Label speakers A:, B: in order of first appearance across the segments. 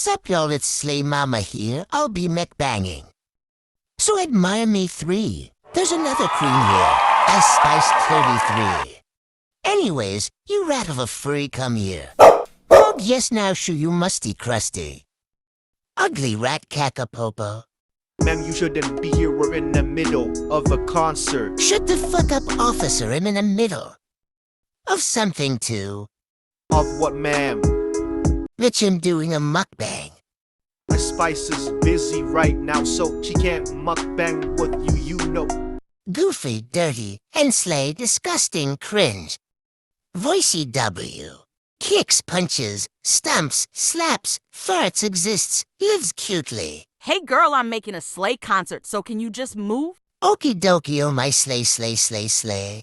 A: Sup y'all, it's Slay Mama here. I'll be mukbanging. So admire me 3. There's another queen here. I spiced 33. Anyways, you rat of a furry, come here. Oh yes, now shoo you musty crusty. Ugly rat cacapopo.
B: Ma'am, you shouldn't be here. We're in the middle of a concert.
A: Shut the fuck up, officer. I'm in the middle of something too.
B: Of what, ma'am?
A: Bitch, I'm doing a mukbang.
B: My Spice is busy right now, so she can't mukbang with you, you know.
A: Goofy, dirty, and slay, disgusting, cringe. Voicey W. Kicks, punches, stumps, slaps, farts, exists, lives cutely.
C: Hey girl, I'm making a sleigh concert, so can you just move?
A: Okie dokie, oh my slay, slay, slay, slay.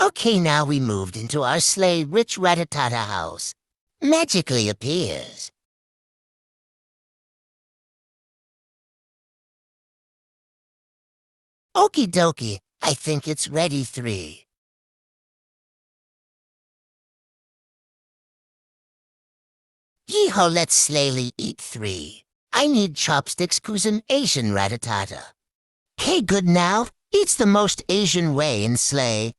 A: Okay, now we moved into our slay rich ratatata house. Magically appears. Okie dokie, I think it's ready 3. Yeehaw, let's slayly eat 3. I need chopsticks 'cause I'm Asian ratatata. Hey, good now, it's the most Asian way in slay.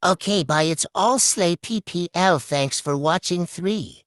A: Okay, bye, it's all slay PPL. Thanks for watching 3.